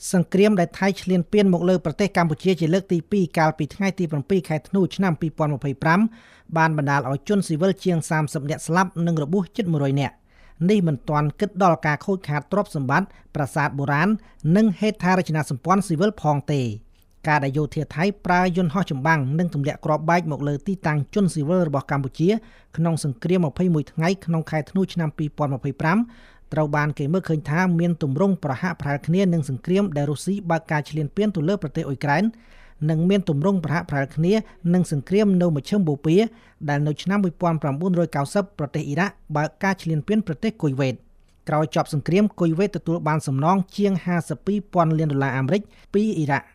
សង្គ្រាមដែលថៃឈ្លានពានមកលើប្រទេសកម្ពុជាជាលើកទី2កាលពីថ្ងៃទី7ខែធ្នូឆ្នាំ2025បានបណ្ដាលឲ្យជនស៊ីវិលជាង30នាក់ស្លាប់និងរបួសជិត100នាក់នេះមិនទាន់គិតដល់ការខូចខាតទ្រព្យសម្បត្តិប្រាសាទបុរាណនិងហេដ្ឋារចនាសម្ព័ន្ធស៊ីវិលផងទេការដែលយោធាថៃប្រើយន្តហោះចម្បាំងនិងទម្លាក់គ្រាប់បែកមកលើទីតាំងជនស៊ីវិលរបស់កម្ពុជាក្នុងសង្គ្រាម21ថ្ងៃក្នុងខែធ្នូឆ្នាំ2025ត្រូវបានគេមើលឃើញថាមានទម្រង់ប្រហាក់ប្រហែលគ្នានឹងសង្គ្រាមដែលរុស្ស៊ីបើកការឈ្លានពានទៅលើប្រទេសអ៊ុយក្រែននិងមានទម្រង់ប្រហាក់ប្រហែលគ្នានឹងសង្គ្រាមនៅមជ្ឈិមបូព៌ាដែលនៅឆ្នាំ1990ប្រទេសអ៊ីរ៉ាក់បើកការឈ្លានពានប្រទេសគុយវ៉េតក្រោយចប់សង្គ្រាមគុយវ៉េតទទួលបានសំណងជាង52,000 លានដុល្លារអាមេរិកពីអ៊ីរ៉ាក់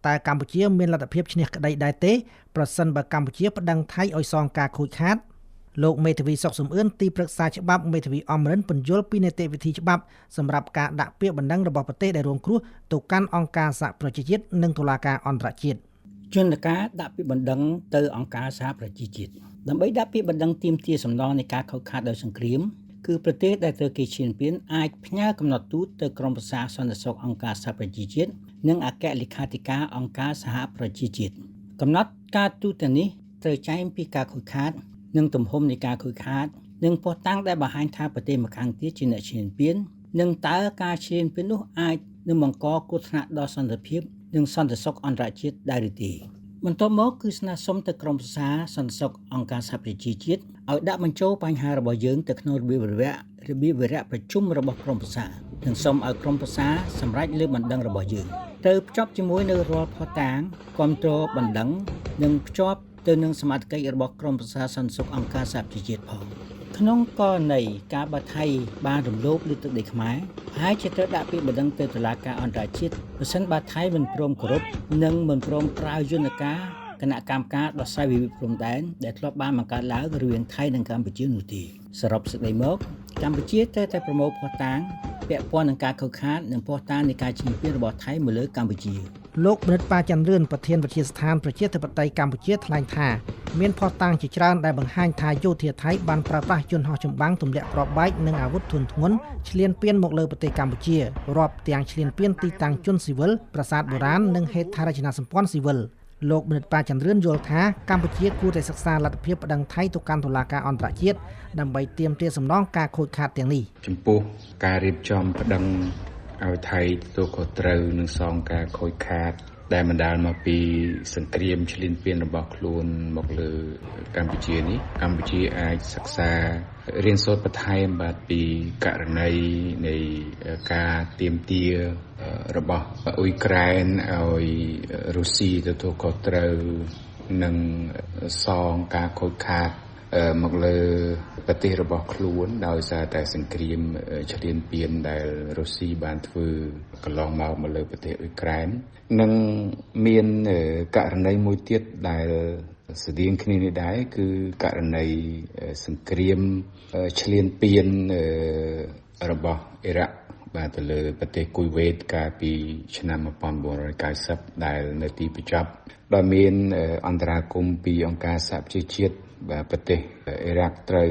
តែកម្ពុជាមានលទ្ធភាពឈ្នះក្តីដែរទេប្រសិនបើកម្ពុជាប្តឹងថៃឲ្យសងការខូចខាតលោកមេធាវីសុកសំអឿនទីប្រឹក្សាច្បាប់មេធាវីអមរិនពន្យល់ពីនីតិវិធីច្បាប់សម្រាប់ការដាក់ពាក្យបណ្ដឹងរបស់ប្រទេសដែលរងគ្រោះទៅកាន់អង្គការសហប្រជាជាតិនិងតុលាការអន្តរជាតិយន្តការដាក់ពាក្យបណ្ដឹងទៅអង្គការសហប្រជាជាតិដើម្បីដាក់ពាក្យបណ្ដឹងទាមទារសំណងនៃការខូចខាតដោយសង្គ្រាមគឺប្រទេសដែលត្រូវគេឈ្លានពានអាចផ្ញើកំណត់ទូតទៅក្រុមប្រឹក្សាសន្តិសុខអង្គការសហប្រជាជាតិនិងអគ្គលេខាធិការអង្គការសហប្រជាជាតិកំណត់ការទូតទាំងនេះត្រូវចែងពីការខូចខាតនិងទំហំនៃការខូចខាតនិងភស្តុតាងដែលបង្ហាញថាប្រទេសម្ខាងទៀតជាអ្នកឈ្លានពាននិងតើការឈ្លានពាននោះអាចនឹងបង្កគ្រោះថ្នាក់ដល់សន្តិភាពនិងសន្តិសុខអន្តរជាតិដែរឬទេបន្ទាប់មកគឺស្នើសុំទៅក្រុមប្រឹក្សាសន្តិសុខអង្គការសហប្រជាជាតិឲ្យដាក់បញ្ចូលបញ្ហារបស់យើងទៅក្នុងរបៀបវរៈប្រជុំរបស់ក្រុមប្រឹក្សានិងសូមឲ្យក្រុមប្រឹក្សាសម្រេចលើបណ្ដឹងរបស់យើងត្រូវភ្ជាប់ជាមួយនៅរាល់ភស្តុតាងគាំទ្របណ្ដឹងនិងភ្ជាប់ទៅនឹងសមាជិករបស់ក្រុមប្រឹក្សាសន្តិសុខអង្គការសហប្រជាជាតិផងក្នុងករណីការបាថៃបានរំលោភលើទឹកដីខ្មែរហើយជាត្រូវដាក់ពាក្យបណ្ដឹងទៅតុលាការអន្តរជាតិប្រសិនបើថៃមិនព្រមគោរពនិងមិនព្រមប្រើយន្តការគណៈកម្មការដោះស្រាយវិវាទព្រំដែនដែលធ្លាប់បានបង្កើតឡើងរវាងថៃនិងកម្ពុជានោះទេសរុបសេចក្តីមកកម្ពុជាត្រូវតែប្រមូលភស្តុតាងពាក់ព័ន្ធនឹងការខូចខាតនិងភស្តុតាងនៃការឈ្លានពានរបស់ថៃមកលើកម្ពុជាលោកបណ្ឌិតប៉ាច័ន្ទរឿនប្រធានវិទ្យាស្ថានប្រជាធិបតេយ្យកម្ពុជាថ្លែងថាមានភស្តុតាងជាច្រើនដែលបង្ហាញថាយោធាថៃបានប្រើប្រាស់យន្តហោះចម្បាំងទម្លាក់គ្រាប់បែកនិងអាវុធធុនធ្ងន់ឈ្លានពានមកលើប្រទេសកម្ពុជារាប់ទាំងឈ្លានពានទីតាំងជនស៊ីវិលប្រាសាទបុរាណនិងហេដ្ឋារចនាសម្ព័ន្ធស៊ីវិលលោកបណ្ឌិតប៉ាច័ន្ទរឿនយល់ថាកម្ពុជាគួរតែសិក្សាលទ្ធភាពប្តឹងថៃទៅកាន់តុលាការអន្តរជាតិដើម្បីទាមទារសំណងការខូចខាតទាំងនេះចំពោះការរៀបចំប្តឹងឲ្យថៃទទួលខុសត្រូវនឹងសងការខូចខាតដែលបណ្ដាលមកពីសង្គ្រាមឈ្លានពានរបស់ខ្លួនមកលើកម្ពុជានេះកម្ពុជាអាចសិក្សារៀនសូត្របន្ថែមបាទពីករណីនៃការទាមទាររបស់អ៊ុយក្រែនឲ្យរុស្ស៊ីទទួលខុសត្រូវនឹងសងការខូចខាតមកលើប្រទេសរបស់ខ្លួនដោយសារតែសង្គ្រាមឈ្លានពានដែលរុស្ស៊ីបានធ្វើកន្លងមកលើប្រទេសអ៊ុយក្រែននិងមានករណីមួយទៀតដែលស្តៀងគ្នានេះដែរគឺករណីសង្គ្រាមឈ្លានពានរបស់អ៊ីរ៉ាក់បាទទៅលើប្រទេសគុយវ៉េតកាលពីឆ្នាំ1990ដែលនៅទីបញ្ចប់ដែលមានអន្តរាគមន៍ពីអង្គការសហប្រជាជាតិបាទប្រទេសអ៊ីរ៉ាក់ត្រូវ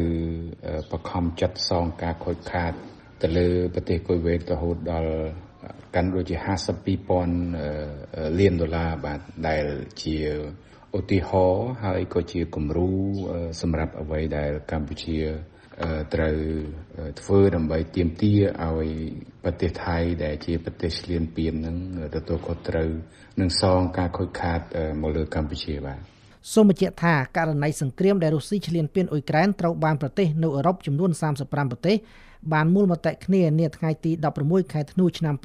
បខំចាត់សងការខូចខាតទៅលើប្រទេសគុយវ៉េតរហូតដល់កាន់ដូចជា52,000 លានដុល្លារបាទដែលជាឧទាហរណ៍ហើយក៏ជាគំរូសម្រាប់អ្វីដែលកម្ពុជាត្រូវធ្វើដើម្បីទាមទារឲ្យប្រទេសថៃដែលជាប្រទេសឈ្លានពាននឹងទទួលខុសត្រូវនិងសងការខូចខាតមកលើកម្ពុជាបាទសូមបញ្ជាក់ថាករណីសង្គ្រាមដែលរុស្ស៊ីឈ្លានពានអ៊ុយក្រែនត្រូវបានប្រទេសនៅអឺរ៉ុបចំនួន35ប្រទេសបានមូលមតិគ្នានាថ្ងៃទី16ខែធ្នូឆ្នាំ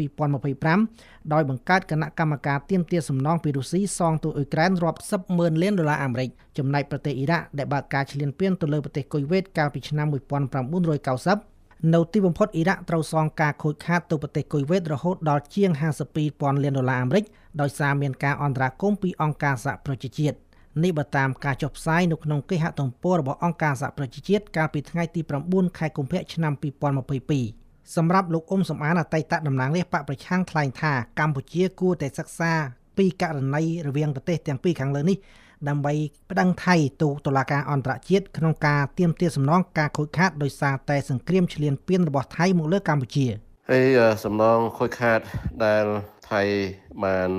2025ដោយបង្កើតគណៈកម្មការទាមទារសំណងពីរុស្ស៊ីសងទៅអ៊ុយក្រែនរាប់សិបម៉ឺនលានដុល្លារអាមេរិកចំណែកប្រទេសអ៊ីរ៉ាក់ដែលបើកការឈ្លានពានទៅលើប្រទេសគុយវ៉េតកាលពីឆ្នាំ1990នៅទីបំផុតអ៊ីរ៉ាក់ត្រូវសងការខូចខាតទៅប្រទេសគុយវ៉េតរហូតដល់ជាង52,000 លានដុល្លារអាមេរិកដោយសារមានការអន្តរាគមន៍ពីអង្គការសហប្រជាជាតិនេះបើតាមការចុះផ្សាយនៅក្នុងគេហទំព័ររបស់អង្គការសហប្រជាជាតិកាលពីថ្ងៃទី9ខែកុម្ភៈឆ្នាំ2022សម្រាប់លោកអ៊ុំសំអានអតីតតំណាងរាស្ត្របកប្រឆាំងថ្លែងថាកម្ពុជាគួរតែសិក្សាពីករណីរវាងប្រទេសទាំងពីរខាងលើនេះដើម្បីប្តឹងថៃទៅតុលាការអន្តរជាតិក្នុងការទាមទារសំណងការខូចខាតដោយសារតែសង្គ្រាមឈ្លានពានរបស់ថៃមកលើកម្ពុជាហើយសំណងខូចខាតដែលថ ថៃបាន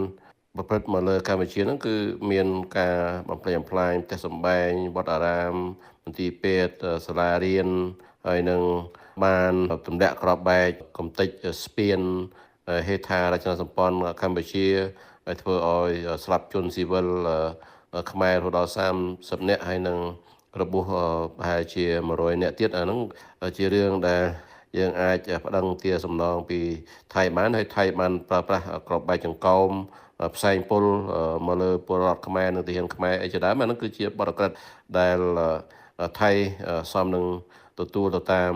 ប្រព្រឹត្តមកលើកម្ពុជាហ្នឹងគឺមានការបំផ្លិចបំផ្លាញផ្ទះសម្បែងវត្តអារាមមន្ទីរពេទ្យសាលារៀនហើយនឹងបានទម្លាក់គ្រាប់បែកកំទេចស្ពានហេដ្ឋារចនាសម្ព័ន្ធកម្ពុជាហើយធ្វើឲ្យស្លាប់ជនស៊ីវិលខ្មែររហូតដល់30នាក់ហើយនឹងរបួសប្រហែលជា100នាក់ទៀតអាហ្នឹងជារឿងដែលយើងអាចប្តឹងទារសំណងពីថៃបានហើយថៃបានប្រើប្រាស់ក្របបែកចង្កោមផ្សែងពុលមកលើពលរដ្ឋខ្មែរនិងទាហានខ្មែរអីជាដើមអាហ្នឹងគឺជាបទក្រិតដែលថៃសមនឹងទទួលទៅតាម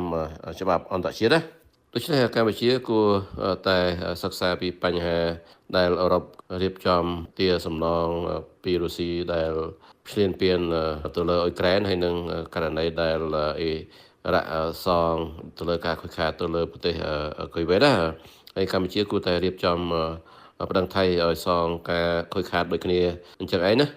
ច្បាប់អន្តរជាតិណាដូច្នេះកម្ពុជាគួរតែសិក្សាពីបញ្ហាដែលអឺរ៉ុបរៀបចំទារសំណងពីរុស្ស៊ីដែលឈ្លានពានទៅលើអ៊ុយក្រែនហើយនឹងករណីដែលរ៉ាក់សងទៅលើការខូចខាតទៅលើប្រទេសគុយវ៉េតណាហើយកម្ពុជាគួរតែរៀបចំប្តឹងថៃឲ្យសងការខូចខាតដូចគ្នាអញ្ចឹងឯណា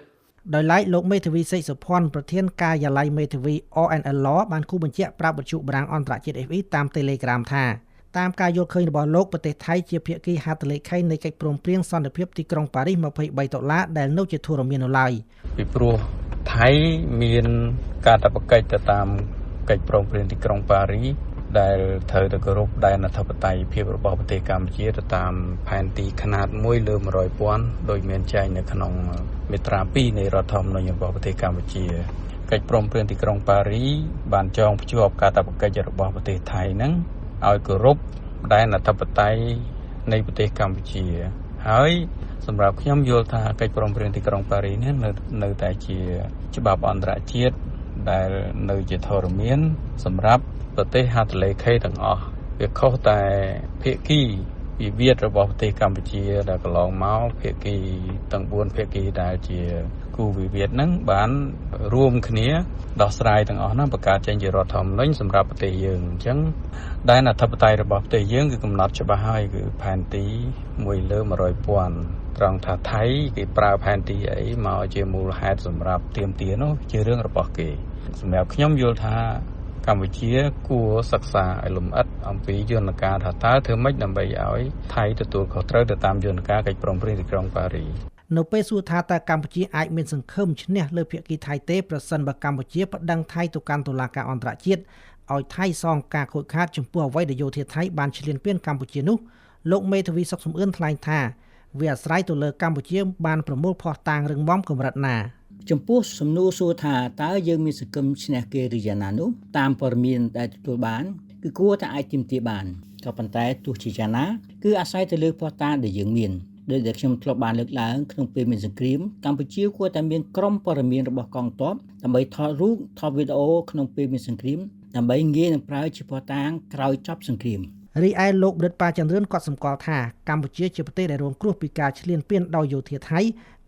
ដោយឡែកលោកមេធាវីសេកសុភ័ណ្ឌប្រធានការិយាល័យមេធាវី RNL Law បានគូបញ្ជាក់ប្រាប់វិទ្យុបារាំងអន្តរជាតិ FE តាម Telegram ថាតាមការយល់ឃើញរបស់លោកប្រទេសថៃជាភាគីហត្ថលេខីនៃកិច្ចព្រមព្រៀងសន្តិភាពទីក្រុងប៉ារីស$23ដែលនៅជាធរមាននៅឡើយពីព្រោះថៃមានកាតព្វកិច្ចទៅតាមកិច្ចព្រមព្រៀងទីក្រុងប៉ារីសដែលត្រូវទៅគោរពដែនអធិបតេយ្យភាពរបស់ប្រទេសកម្ពុជាទៅតាមផែនទីຂະຫນាត1លើ100,000ដោយមានចែងនៅក្នុងមាត្រា2នៃរដ្ឋធម្មនុញ្ញរបស់ប្រទេសកម្ពុជាកិច្ចព្រមព្រៀងទីក្រុងប៉ារីសបានចងភ្ជាប់កាតព្វកិច្ចរបស់ប្រទេសថៃហ្នឹងឲ្យគោរពដែនអធិបតេយ្យនៃប្រទេសកម្ពុជាហើយសម្រាប់ខ្ញុំយល់ថាកិច្ចព្រមព្រៀងទីក្រុងប៉ារីសនេះនៅតែជាច្បាប់អន្តរជាតិដែលនៅជាធរមានសម្រាប់ប្រទេសហត្ថលេខីទាំងអស់វាខុសតែភាគីវិវាទរបស់ប្រទេសកម្ពុជាដែលកន្លងមកភាគីទាំង4ភាគីដែលជាគូវិវាទហ្នឹងបានរួមគ្នាដោះស្រាយទាំងអស់ហ្នឹងបង្កើតចេញជារដ្ឋធម្មនុញ្ញសម្រាប់ប្រទេសយើងអញ្ចឹងដែនអធិបតេយ្យរបស់ប្រទេសយើងគឺកំណត់ច្បាស់ហើយគឺផែនទី1លើ100,000ត្រង់ថាថៃគេប្រើផែនទីអីមកជាមូលហេតុសម្រាប់ទាមទារនោះជារឿងរបស់គេសម្រាប់ខ្ញុំយល់ថាកម្ពុជាគួរសិក្សាឲ្យលម្អិតអំពីយន្តការថាតើធ្វើម៉េចដើម្បីឲ្យថៃទទួលខុសត្រូវទៅតាមយន្តការកិច្ចព្រមព្រៀងទីក្រុងប៉ារីសនៅពេលសួរថាតើកម្ពុជាអាចមានសង្ឃឹមឈ្នះលើភាគីថៃទេប្រសិនបើកម្ពុជាប្តឹងថៃទៅកាន់តុលាការអន្តរជាតិឲ្យថៃសងការខូចខាតចំពោះអ្វីដែលយោធាថៃបានឈ្លានពានកម្ពុជានោះលោកមេធាវីសុកសំអឿនថ្លែងថាវាអាស្រ័យទៅលើកម្ពុជាបានប្រមូលភស្តុតាងរឹងមាំកម្រិតណាចំពោះសំណួរសួរថាតើយើងមានសង្ឃឹមឈ្នះគេឬយ៉ាងណានោះតាមព័ត៌មានដែលទទួលបានគឺគួរតែអាចទាមទារបានក៏ប៉ុន្តែទោះជាយ៉ាងណាគឺអាស្រ័យទៅលើភស្តុតាងដែលយើងមានដោយដែលខ្ញុំធ្លាប់បានលើកឡើងក្នុងពេលមានសង្គ្រាមកម្ពុជាគួរតែមានក្រុមព័ត៌មានរបស់កងទ័ពដើម្បីថតរូបថតវីដេអូក្នុងពេលមានសង្គ្រាមដើម្បីងាយនឹងប្រើជាភស្តុតាងក្រោយចប់សង្គ្រាមរីឯលោកប៊ិតប៉ាចន្ទរឿនគាត់សម្គាល់ថាកម្ពុជាជាប្រទេសដែលរងគ្រោះពីការឈ្លានពានដោយយោធាថៃ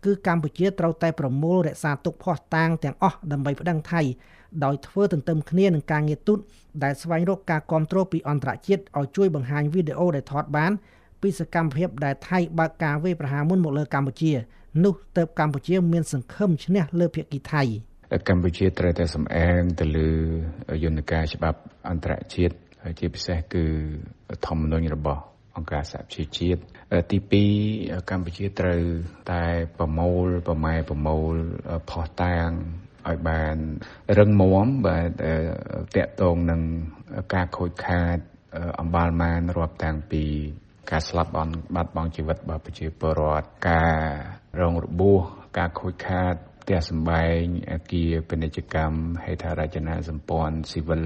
គឺកម្ពុជាត្រូវតែប្រមូលរក្សាទុកភស្តុតាងទាំងអស់ដើម្បីប្តឹងថៃដោយធ្វើទន្ទឹមគ្នានឹងការងារទូតដែលស្វែងរកការគាំទ្រពីអន្តរជាតិឲ្យជួយបង្ហាញវីដេអូដែលថតបានពីសកម្មភាពដែលថៃបើកការវាយប្រហារមុនមកលើកម្ពុជានោះទើបកម្ពុជាមានសង្ឃឹមឈ្នះលើភាគីថៃកម្ពុជាត្រូវតែសម្អាងទៅលើយន្តការច្បាប់អន្តរជាតិជាពិសេសគឺធម្មនុញ្ញរបស់អង្គការសហប្រជាជាតិទី2កម្ពុជាត្រូវតែប្រមូលភស្តុតាងឲ្យបានរឹងមាំបាទតាក់ទងនឹងការខូចខាតអំបាលមានរាប់តាំងពីការស្លាប់បាត់បង់ជីវិតរបស់ប្រជាពលរដ្ឋការរងរបួសការខូចខាតផ្ទះសម្បែងអគារពាណិជ្ជកម្មហេដ្ឋារចនាសម្ព័ន្ធស៊ីវិល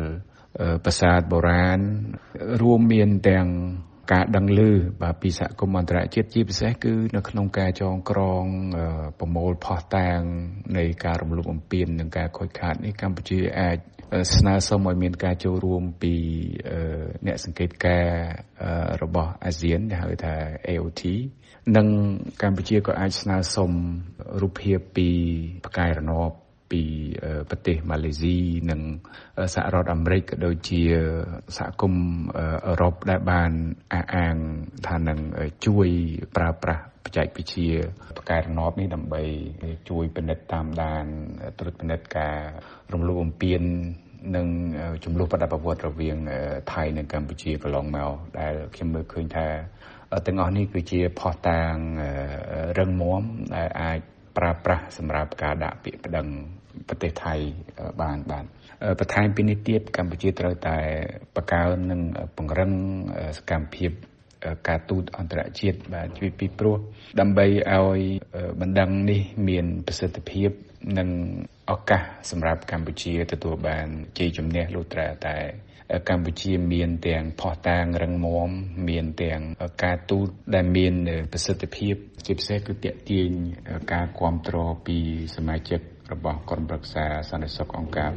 ប្រាសាទបុរាណរួមមានទាំងការដឹងឮបាទពីសហគមន៍អន្តរជាតិជាពិសេសគឺនៅក្នុងការចងក្រងប្រមូលភស្តុតាងនៃការរំលោភបំពាននិងការខូចខាតនេះកម្ពុជាអាចស្នើសុំឲ្យមានការចូលរួមពីអ្នកសង្កេតការណ៍របស់អាស៊ានដែលហៅថា AOT និងកម្ពុជាក៏អាចស្នើសុំរូបភាពពីផ្កាយរណបពីប្រទេសម៉ាឡេស៊ីនិងសហរដ្ឋអាមេរិកក៏ដូចជាសហគមន៍អឺរ៉ុបដែលបានអះអាងថានឹងជួយប្រើប្រាស់បច្ចេកវិទ្យាផ្កាយរណបនេះដើម្បីជួយពិនិត្យតាមដានត្រួតពិនិត្យការរំលោភបំពាននិងចំនួនបដិបត្តិរវាងថៃនិងកម្ពុជាកន្លងមកដែលខ្ញុំមើលឃើញថា ទាំងអស់នេះគឺជាផុសតាងរឹងមាំដែលអាចប្រើប្រាស់សម្រាប់ការដាក់ពាក្យប្តឹងប្រទេសថៃបានបន្ថែមពីនេះទៀតកម្ពុជាត្រូវតែបង្កើននិងពង្រឹងសកម្មភាពការទូតអន្តរជាតិបាទពីព្រោះដើម្បីឲ្យបណ្ដឹងនេះមានប្រសិទ្ធភាពនិងឱកាសសម្រាប់កម្ពុជាទទួលបានជ័យជំនះលុះត្រាតែកម្ពុជាមានទាំងផុសតាងរឹងមាំមានទាំងការទូតដែលមានប្រសិទ្ធភាពជាពិសេសគឺទាក់ទាញការគាំទ្រពីសមាជិករបស់ក្រុមប្រឹក្សាសន្តិសុខអង្គការ